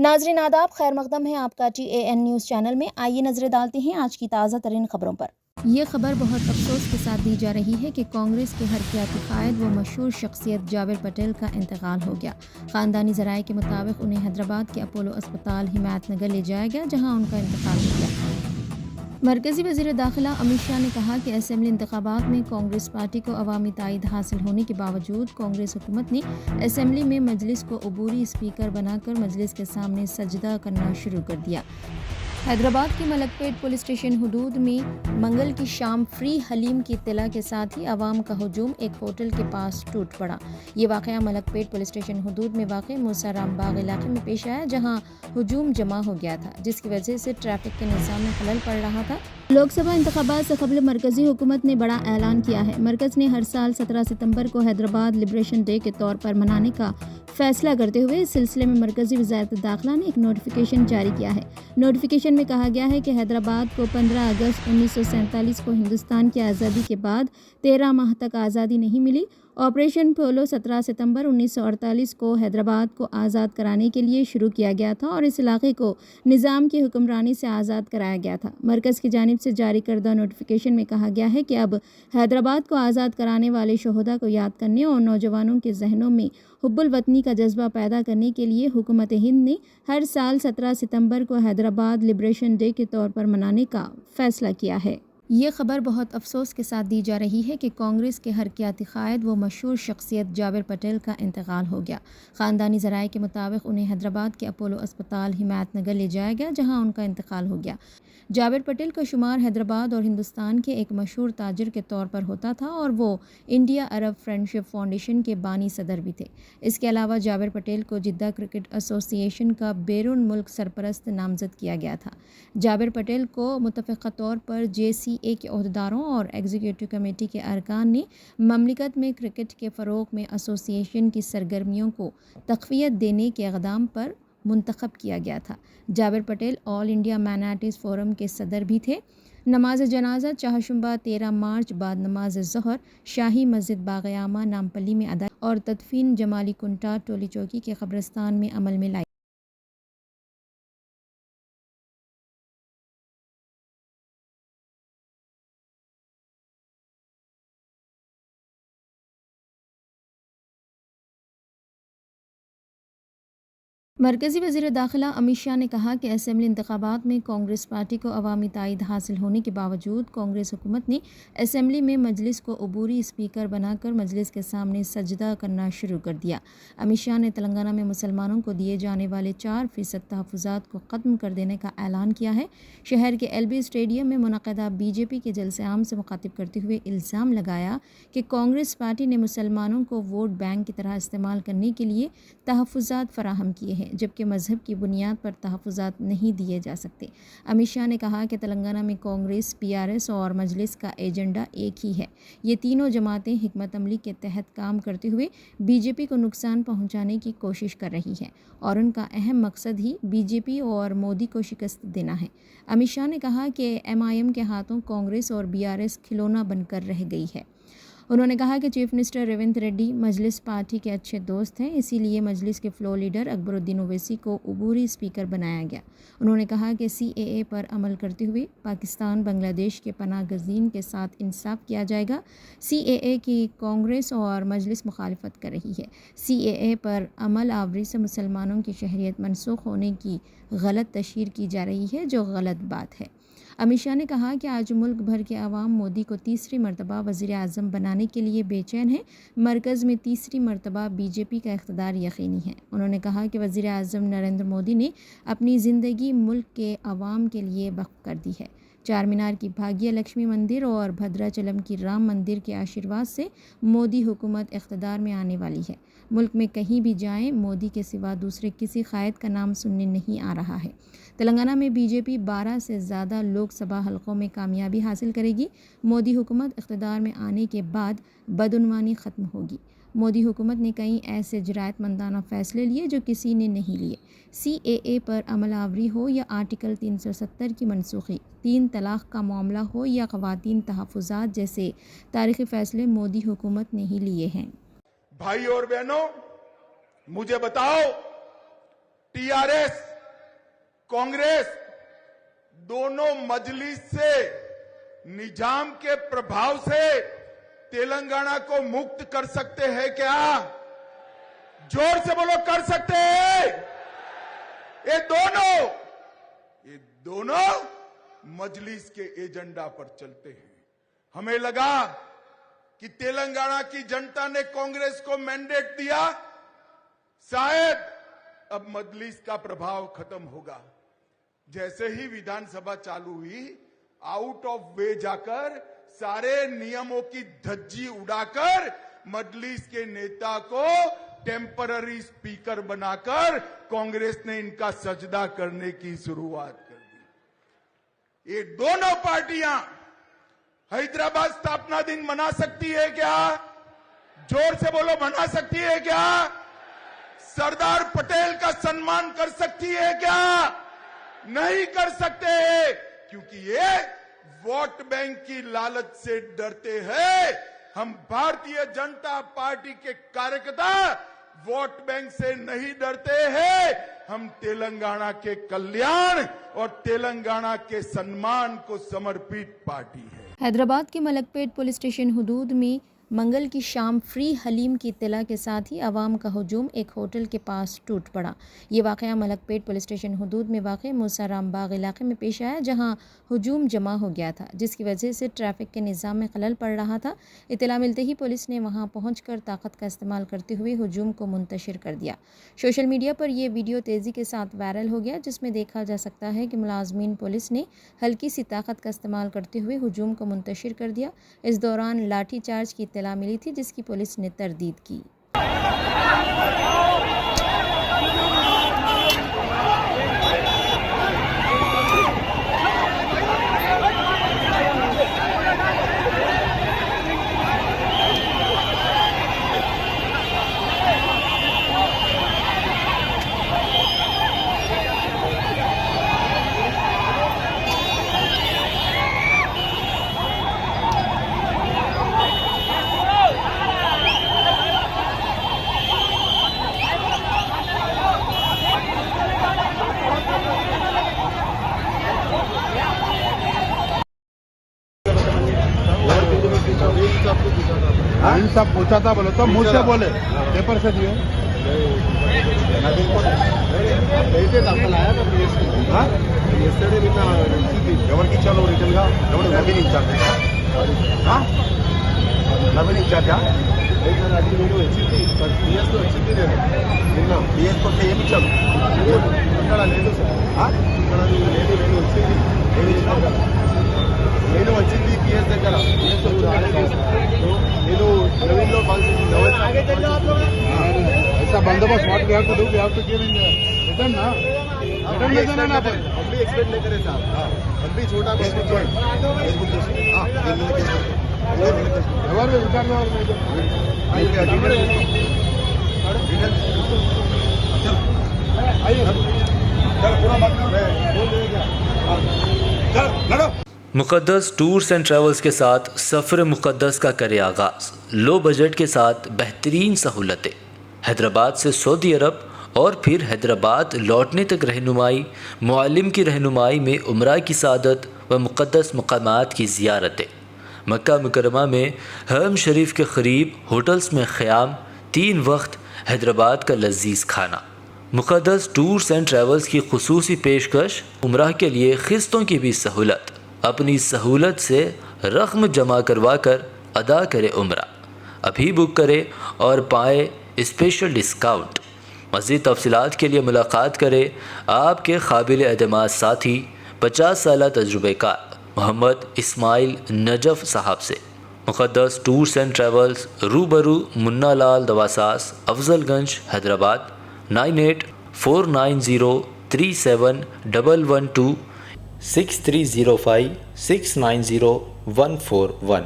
नाजरीन आदाब, खैर मकदम है आपका TAN न्यूज़ चैनल में। आइए नजरें डालते हैं आज की ताज़ा तरीन खबरों पर। ये खबर बहुत अफसोस के साथ दी जा रही है कि कांग्रेस के हरकियाती कायद व मशहूर शख्सियत जाबिर पटेल का इंतकाल हो गया। ख़ानदानी ज़राए के मुताबिक उन्हें हैदराबाद के अपोलो अस्पताल हिमायत नगर ले जाया गया, जहाँ उनका इंतकाल हो गया। मरकज़ी वज़ीर दाखिला अमित शाह ने कहा कि असेंबली इंतखाबात में कांग्रेस पार्टी को अवामी तायद हासिल होने के बावजूद कांग्रेस हुकूमत ने असेंबली में मजलिस को अबूरी स्पीकर बनाकर मजलिस के सामने सजदा करना शुरू कर दिया। हैदराबाद के मलकपेट पुलिस स्टेशन हुदूद में मंगल की शाम फ्री हलीम की इत्तला के साथ ही अवाम का हुजूम एक होटल के पास टूट पड़ा। ये वाक़या मलकपेट पुलिस स्टेशन हुदूद में वाक़ मूसा राम बाग इलाके में पेश आया, जहां हुजूम जमा हो गया था, जिसकी वजह से ट्रैफिक के निज़ाम में खलल पड़ रहा था। लोकसभा इंतखाबात से कबल मरकज़ी हुकूमत ने बड़ा ऐलान किया है। मरकज़ ने हर साल 17 सितंबर को हैदराबाद लिबरेशन डे के तौर पर मनाने का फैसला करते हुए इस सिलसिले में मरकज़ी वज़ारत दाखिला ने एक नोटिफिकेशन जारी किया है। नोटिफिकेशन में कहा गया है कि हैदराबाद को 15 अगस्त 1947 को हिंदुस्तान की आज़ादी के बाद 13 माह तक आज़ादी नहीं मिली। ऑपरेशन पोलो 17 सितंबर 1948 को हैदराबाद को आज़ाद कराने के लिए शुरू किया गया था और इस इलाके को निज़ाम की हुक्मरानी से आज़ाद कराया गया था। मरकज़ की जानिब से जारी करदा नोटिफिकेशन में कहा गया है कि अब हैदराबाद को आज़ाद कराने वाले शहदा को याद करने और नौजवानों के जहनों में हुब्बुल वतनी का जज्बा पैदा करने के लिए हुकूमत हिंद ने हर साल 17 सितंबर को हैदराबाद लिबरेशन डे के तौर पर मनाने का फैसला किया है। ये खबर बहुत अफसोस के साथ दी जा रही है कि कांग्रेस के हरकियाती कायद व मशहूर शख्सियत जाबिर पटेल का इंतकाल हो गया। ख़ानदानी ज़राए के मुताबिक उन्हें हैदराबाद के अपोलो अस्पताल हिमायत नगर ले जाया गया, जहां उनका इंतकाल हो गया। जाबिर पटेल का शुमार हैदराबाद और हिंदुस्तान के एक मशहूर ताजिर के तौर पर होता था और वो इंडिया अरब फ्रेंडशिप फाउंडेशन के बानी सदर भी थे। इसके अलावा जाबिर पटेल को जिद्दा क्रिकेट एसोसिएशन का बैरून मुल्क सरपरस्त नामजद किया गया था। जाबिर पटेल को मुतफ़क़ा तौर पर JCA के अहदेदारों और एग्जीक्यूटिव कमेटी के अरकान ने ममलिकत में क्रिकेट के फ़रोग़ में एसोसिएशन की सरगर्मियों को तक़वियत देने के इक़दाम पर मुंतखब किया गया था। Jabir Patel all India minorities forum के सदर भी थे। नमाज जनाजा चाहशुंबा 13 मार्च बाद नमाज ज़हर शाही मस्जिद बाग़यामा नामपल्ली में अदा और तदफीन जमाली कुंटा टोली चौकी के कब्रिस्तान में अमल में लाई। मरकज़ी वज़ीर दाखिला अमित शाह ने कहा कि असेंबली इंतखाबात में कांग्रेस पार्टी को अवामी तायद हासिल होने के बावजूद कांग्रेस हुकूमत ने असेंबली में मजलिस को अबूरी स्पीकर बनाकर मजलिस के सामने सजदा करना शुरू कर दिया। अमित शाह ने तेलंगाना में मुसलमानों को दिए जाने वाले 4% तहफ़्फ़ुज़ात को ख़त्म कर देने का ऐलान किया है। शहर के LB स्टेडियम में मुनक़दा BJP के जलसे आम से मुखातिब करते हुए इल्ज़ाम लगाया कि कांग्रेस पार्टी ने मुसलमानों को वोट बैंक की तरह इस्तेमाल करने के लिए तहफ़्फ़ुज़ात फ़राहम किए हैं, जबकि मज़हब की बुनियाद पर तहफ़्फ़ुज़ात नहीं दिए जा सकते। अमित शाह ने कहा कि तेलंगाना में कांग्रेस, PRS और मजलिस का एजेंडा एक ही है। ये तीनों जमातें हिकमत अमली के तहत काम करते हुए BJP को नुकसान पहुंचाने की कोशिश कर रही हैं और उनका अहम मकसद ही BJP और मोदी को शिकस्त देना है। अमित शाह ने कहा कि MIM के हाथों कांग्रेस और BRS खिलौना बनकर रह गई है। उन्होंने कहा कि चीफ मिनिस्टर रेवंत रेड्डी मजलिस पार्टी के अच्छे दोस्त हैं, इसीलिए मजलिस के फ्लोर लीडर अकबरुद्दीन ओवैसी को अबूरी स्पीकर बनाया गया। उन्होंने कहा कि CAA पर अमल करते हुए पाकिस्तान बांग्लादेश के पनाह गज़ीन के साथ इंसाफ किया जाएगा। CAA की कांग्रेस और मजलिस मुखालिफत कर रही है। CAA पर अमल आवरी से मुसलमानों की शहरियत मनसूख होने की गलत तशहीर की जा रही है, जो गलत बात है। अमित शाह ने कहा कि आज मुल्क भर के अवाम मोदी को तीसरी मरतबा वज़ीर आज़म बनाने के लिए बेचैन है। मरकज़ में तीसरी मरतबा BJP का इक़्तिदार यकीनी है। उन्होंने कहा कि वज़ीर आज़म नरेंद्र मोदी ने अपनी ज़िंदगी मुल्क के अवाम के लिए वक्फ़ कर दी है। चार मीनार की भाग्य लक्ष्मी मंदिर और भद्राचलम की राम मंदिर के आशीर्वाद से मोदी हुकूमत इक़्तिदार में आने वाली है। मुल्क में कहीं भी जाएं, मोदी के सिवा दूसरे किसी कायद का नाम सुनने नहीं आ रहा है। तेलंगाना में BJP 12 से ज़्यादा लोकसभा हलकों में कामयाबी हासिल करेगी। मोदी हुकूमत इक़्तिदार में आने के बाद बदउनवानी ख़त्म होगी। मोदी हुकूमत ने कई ऐसे जरायतमंदाना फ़ैसले लिए जो किसी ने नहीं लिए। CAA पर अमल आवरी हो या आर्टिकल 370 की मनसूखी, 3 तलाक़ का मामला हो या ख़वातीन तहफ़्फ़ुज़ात जैसे तारीख़ी फ़ैसले मोदी हुकूमत ने ही लिए हैं। भाई और बहनों, मुझे बताओ, TRS कांग्रेस दोनों मजलिस से निजाम के प्रभाव से तेलंगाना को मुक्त कर सकते हैं क्या? जोर से बोलो, कर सकते हैं? ये दोनों मजलिस के एजेंडा पर चलते हैं। हमें लगा कि तेलंगाना की जनता ने कांग्रेस को मैंडेट दिया, शायद अब मजलिस का प्रभाव खत्म होगा। जैसे ही विधानसभा चालू हुई, आउट ऑफ वे जाकर सारे नियमों की धज्जी उड़ाकर मजलिस के नेता को टेम्पररी स्पीकर बनाकर कांग्रेस ने इनका सजदा करने की शुरुआत कर दी। ये दोनों पार्टियां हैदराबाद स्थापना दिन मना सकती है क्या? जोर से बोलो, मना सकती है क्या? सरदार पटेल का सम्मान कर सकती है क्या? नहीं कर सकते, क्योंकि ये वोट बैंक की लालच से डरते हैं। हम भारतीय जनता पार्टी के कार्यकर्ता वोट बैंक से नहीं डरते हैं। हम तेलंगाना के कल्याण और तेलंगाना के सम्मान को समर्पित पार्टी है। हैदराबाद के मलकपेट पुलिस स्टेशन हुदूद में मंगल की शाम फ्री हलीम की इत्तला के साथ ही आवाम का हुजूम एक होटल के पास टूट पड़ा। ये वाक़या मलकपेट पुलिस स्टेशन हुदूद में वाक़ मूसाराम बाग इलाके में पेश आया, जहां हुजूम जमा हो गया था, जिसकी वजह से ट्रैफिक के निज़ाम में खलल पड़ रहा था। इत्तला मिलते ही पुलिस ने वहां पहुंचकर ताकत का इस्तेमाल करते हुए हुजूम को मुंतशिर कर दिया। सोशल मीडिया पर यह वीडियो तेज़ी के साथ वायरल हो गया, जिसमें देखा जा सकता है कि मुलाजमीन पुलिस ने हल्की सी ताकत का इस्तेमाल करते हुए हुजूम को मुंतशिर कर दिया। इस दौरान लाठी चार्ज की इत्तला मिली थी, जिसकी पुलिस ने तरदीद की। इन सब पूछा था, बोले तो मुझसे बोले, पेपर से दिए। ఎవరికి ఇచ్చాను రిటర్న్ గా? ఎవరు నవీన్ ఇచ్చారు? నవీన్ ఇచ్చారా? అది నేను వచ్చింది బిఎస్ వచ్చింది, నేను నిన్న బిఎస్ వస్తే ఏమి ఇచ్చాను? ఇక్కడ లేదు సార్, ఇక్కడ లేదు, నేను వచ్చింది నేను వచ్చింది బిఎస్ దగ్గర, బిఎస్ నేను నవీన్ లో ऐसा बंदोबस्त what we have to do, we have to give in return ना, रिटर्न में देना ना अपन। हम भी एक्सपेक्ट नहीं करे साहब, हम भी छोटा फेसबुक ఎవరు విచారణ मुक़द्दस टूर्स एंड ट्रैवल्स के साथ सफ़र मुक़द्दस का करे आगाज़। लो बजट के साथ बेहतरीन सहूलतें, हैदराबाद से सऊदी अरब और फिर हैदराबाद लौटने तक रहनुमाई, मुअल्लिम की रहनुमाई में उम्रा की सादत व मुक़द्दस मकामात की ज़ियारतें। मक्का मुकरमा में हरम शरीफ के करीब होटल्स में ख़याम, 3 वक्त हैदराबाद का लजीज़ खाना। मुक़द्दस टूर्स एंड ट्रैवल्स की खुसूसी पेशकश, उम्रा के लिए क़िस्तों की भी सहूलत। अपनी सहूलत से रकम जमा करवा कर अदा करे उम्रा। अभी बुक करें और पाए स्पेशल डिस्काउंट। मज़ीद तफसीलात के लिए मुलाकात करें आपके काबिल एतमाद साथी 50 साल तजुर्बेकार मोहम्मद इस्माइल नजफ़ साहब से। मुक़द्दस टूर्स एंड ट्रैवल्स, रूबरू मुन्ना लाल दवासास, अफजलगंज, हैदराबाद। 9849037112 6305 690 141।